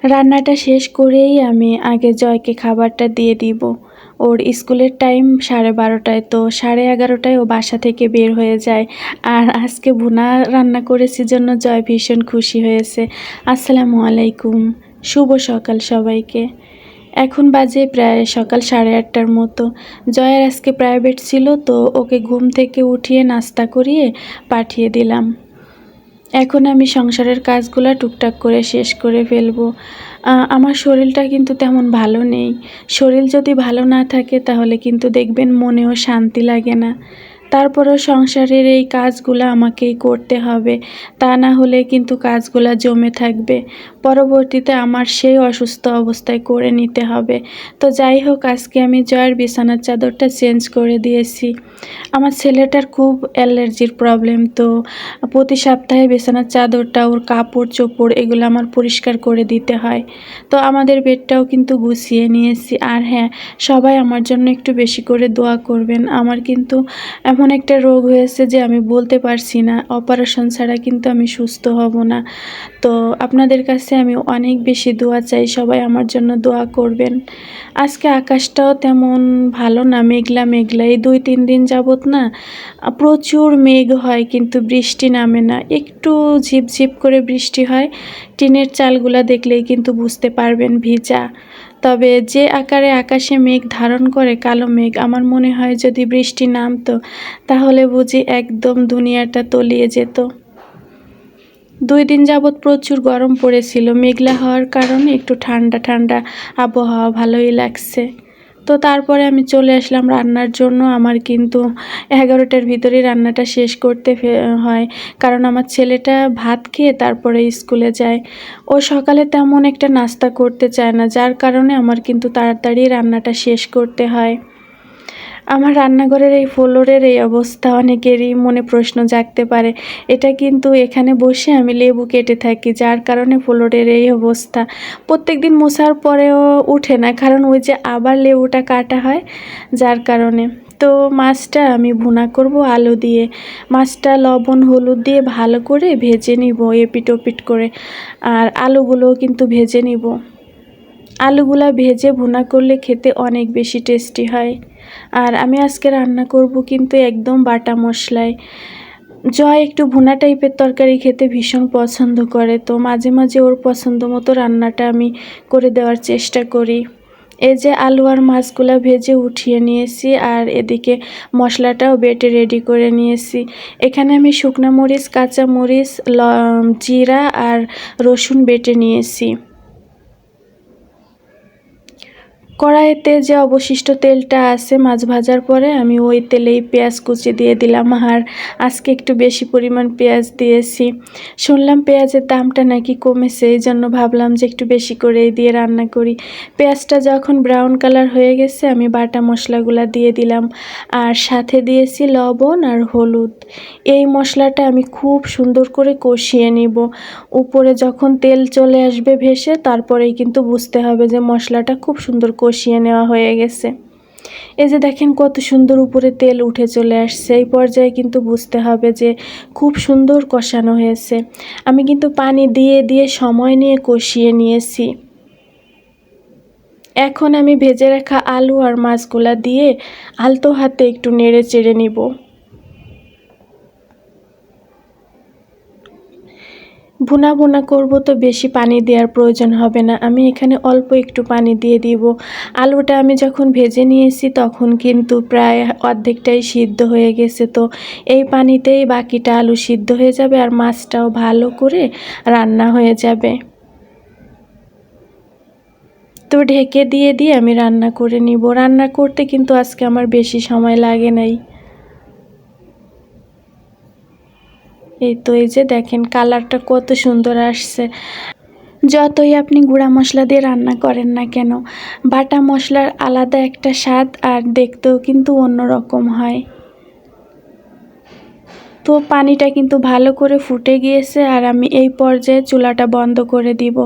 রান্নাটা শেষ করেই আমি আগে জয়কে খাবারটা দিয়ে দিব। ওর স্কুলের টাইম 12:30টায়, তো 11:30টায় ও বাসা থেকে বের হয়ে যায়। আর আজকে ভুনা রান্না করেছি জন্য জয় ভীষণ খুশি হয়েছে। আসসালামু আলাইকুম, শুভ সকাল সবাইকে। এখন বাজে প্রায় সকাল 8:30টার মতো। জয়ের আজকে প্রাইভেট ছিল, তো ওকে ঘুম থেকে উঠিয়ে নাস্তা করিয়ে পাঠিয়ে দিলাম। এখন আমি সংসারের কাজগুলো টুকটাক করে শেষ করে ফেলবো। আমার শরীরটা কিন্তু তেমন ভালো নেই। শরীর যদি ভালো না থাকে তাহলে কিন্তু দেখবেন মনেও শান্তি লাগে না। তারপরেও সংসারের এই কাজগুলো আমাকেই করতে হবে, তা না হলে কিন্তু কাজগুলো জমে থাকবে। পরবর্তীতে আমার সেই অসুস্থ অবস্থায় করে নিতে হবে। তো যাই হোক, আজকে আমি জয়ের বিছানার চাদরটা চেঞ্জ করে দিয়েছি। আমার ছেলেটার খুব অ্যালার্জির প্রবলেম, তো প্রতি সপ্তাহে বিছানার চাদরটা, ওর কাপড় চোপড় এগুলো আমার পরিষ্কার করে দিতে হয়। তো আমাদের বেডটাও কিন্তু গুছিয়ে নিয়েছি। আর হ্যাঁ, সবাই আমার জন্য একটু বেশি করে দোয়া করবেন। আমার কিন্তু এমন একটা রোগ হয়েছে যে আমি বলতে পারছি না, অপারেশন ছাড়া কিন্তু আমি সুস্থ হব না। তো আপনাদের কাছে আমি অনেক বেশি দোয়া চাই, সবাই আমার জন্য দোয়া করবেন। আজকে আকাশটাও তেমন ভালো না, মেঘলা মেঘলা। এই 2-3 দিন যাবত না প্রচুর মেঘ হয় কিন্তু বৃষ্টি নামে না। একটু ঝিপঝিপ করে বৃষ্টি হয়। টিনের চালগুলা দেখলেই কিন্তু বুঝতে পারবেন ভিজা। তবে যে আকারে আকাশে মেঘ ধারণ করে, কালো মেঘ, আমার মনে হয় যদি বৃষ্টি নামতো তাহলে বুঝি একদম দুনিয়াটা তলিয়ে যেত। 2 দিন যাবৎ প্রচুর গরম পড়েছিল। মেঘলা হওয়ার কারণে একটু ঠান্ডা ঠান্ডা আবহাওয়া, ভালোই লাগছে। তো তারপরে আমি চলে আসলাম রান্নার জন্য। আমার কিন্তু 11টার ভিতরেই রান্নাটা শেষ করতে হয়, কারণ আমার ছেলেটা ভাত খেয়ে তারপরে স্কুলে যায়। ও সকালে তেমন একটা নাস্তা করতে চায় না, যার কারণে আমার কিন্তু তাড়াতাড়ি রান্নাটা শেষ করতে হয়। আমার রান্নাঘরের এই ফ্লোরের এই অবস্থা অনেকেরই মনে প্রশ্ন জাগতে পারে। এটা কিন্তু এখানে বসে আমি লেবু কেটে থাকি, যার কারণে ফ্লোরের এই অবস্থা। প্রত্যেকদিন মোছার পরেও উঠে না, কারণ ওই যে আবার লেবুটা কাটা হয়, যার কারণে। তো মাছটা আমি ভুনা করব আলু দিয়ে। মাছটা লবণ হলুদ দিয়ে ভালো করে ভেজে নিব এপিট ওপিট করে, আর আলুগুলোও কিন্তু ভেজে নিব। আলুগুলা ভেজে ভুনা করলে খেতে অনেক বেশি টেস্টি হয়। আর আমি আজকে রান্না করব কিন্তু একদম বাটা মশলায়। জয় একটু ভুনা টাইপের তরকারি খেতে ভীষণ পছন্দ করে, তো মাঝে মাঝে ওর পছন্দ মতো রান্নাটা আমি করে দেওয়ার চেষ্টা করি। এই যে আলু আর মাছগুলা ভেজে উঠিয়ে নিয়েছি, আর এদিকে মশলাটাও বেটে রেডি করে নিয়েছি। এখানে আমি শুকনা মরিচ, কাঁচা মরিচ, জিরা আর রসুন বেটে নিয়েছি। কড়াইতে যে অবশিষ্ট তেলটা আছে মাছ ভাজার পরে, আমি ওই তেলেই পেঁয়াজ কুচি দিয়ে দিলাম। আর আজকে একটু বেশি পরিমাণ পেঁয়াজ দিয়েছি। শুনলাম পেঁয়াজের দামটা নাকি কমেছে, এই জন্য ভাবলাম যে একটু বেশি করেই দিয়ে রান্না করি। পেঁয়াজটা যখন ব্রাউন কালার হয়ে গেছে, আমি বাটা মশলাগুলো দিয়ে দিলাম, আর সাথে দিয়েছি লবণ আর হলুদ। এই মশলাটা আমি খুব সুন্দর করে কষিয়ে নিব। উপরে যখন তেল চলে আসবে ভেসে, তারপরেই কিন্তু বুঝতে হবে যে মশলাটা খুব সুন্দর কষিয়ে নেওয়া হয়ে গেছে। এই যে দেখেন কত সুন্দর উপরে তেল উঠে চলে আসছে, এই পর্যায়ে কিন্তু বুঝতে হবে যে খুব সুন্দর কষানো হয়েছে। আমি কিন্তু পানি দিয়ে দিয়ে সময় নিয়ে কষিয়ে নিয়েছি। এখন আমি ভেজে রাখা আলু আর মাছগুলা দিয়ে আলতো হাতে একটু নেড়ে চেড়ে নিব। ভুনা ভুনা করব, তো বেশি পানি দেওয়ার প্রয়োজন হবে না। আমি এখানে অল্প একটু পানি দিয়ে দিব। আলুটা আমি যখন ভেজে নিয়েছি তখন কিন্তু প্রায় অর্ধেকটাই সিদ্ধ হয়ে গেছে, তো এই পানিতেই বাকিটা আলু সিদ্ধ হয়ে যাবে আর মাছটাও ভালো করে রান্না হয়ে যাবে। তো ঢেকে দিয়ে দিয়ে আমি রান্না করে নিব। রান্না করতে কিন্তু আজকে আমার বেশি সময় লাগে নাই। এই তো, এই যে দেখেন কালারটা কত সুন্দর আসছে। যতই আপনি গুঁড়া মশলা দিয়ে রান্না করেন না কেন, বাটা মশলার আলাদা একটা স্বাদ, আর দেখতেও কিন্তু অন্যরকম হয়। তো পানিটা কিন্তু ভালো করে ফুটে গিয়েছে, আর আমি এই পর্যায়ে চুলাটা বন্ধ করে দিব।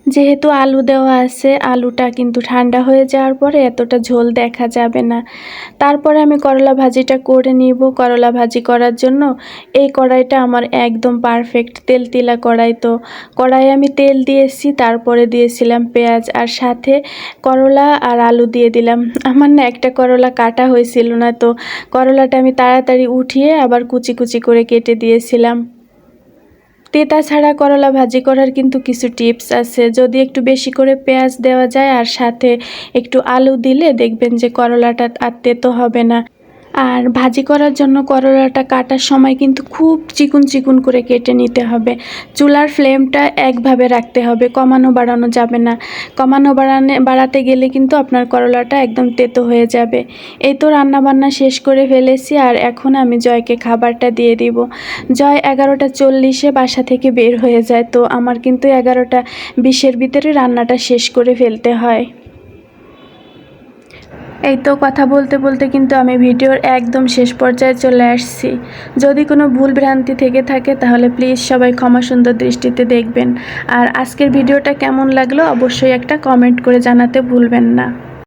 যেহেতু আলু দেওয়া আছে, আলুটা কিন্তু ঠান্ডা হয়ে যাওয়ার পরে এতটা ঝোল দেখা যাবে না। তারপরে আমি করলা ভাজিটা করে নিব। করলা ভাজি করার জন্য এই কড়াইটা আমার একদম পারফেক্ট তেলতিলা কড়াই। তো কড়াইয়ে আমি তেল দিয়েছি, তারপরে দিয়েছিলাম পেঁয়াজ আর সাথে করলা আর আলু দিয়ে দিলাম। আমার না একটা করলা কাটা হয়েছিল না, তো করলাটা আমি তাড়াতাড়ি উঠিয়ে আবার কুচি কুচি করে কেটে দিয়েছিলাম। তেঁতা ছাড়া করলা ভাজি করার কিন্তু কিছু টিপস আছে। যদি একটু বেশি করে পেঁয়াজ দেওয়া যায় আর সাথে একটু আলু দিলে দেখবেন যে করলাটা আর তেতো হবে না। আর ভাজি করার জন্য করলাটা কাটার সময় কিন্তু খুব চিকন চিকন করে কেটে নিতে হবে। চুলার ফ্লেমটা একভাবে রাখতে হবে, কমানো বাড়ানো যাবে না। বাড়াতে গেলে কিন্তু আপনার করলাটা একদম তেতো হয়ে যাবে। এই তো রান্নাবান্না শেষ করে ফেলেছি, আর এখন আমি জয়কে খাবারটা দিয়ে দিব। জয় 11:40-এ বাসা থেকে বের হয়ে যায়, তো আমার কিন্তু 11:20-এর ভিতরে রান্নাটা শেষ করে ফেলতে হয়। এই তো কথা বলতে বলতে কিন্তু আমি ভিডিওর একদম শেষ পর্যায়ে চলে আসছি। যদি কোনো ভুল ভ্রান্তি থেকে থাকে তাহলে প্লিজ সবাই ক্ষমা সুন্দর দৃষ্টিতে দেখবেন। আর আজকের ভিডিওটা কেমন লাগলো অবশ্যই একটা কমেন্ট করে জানাতে ভুলবেন না।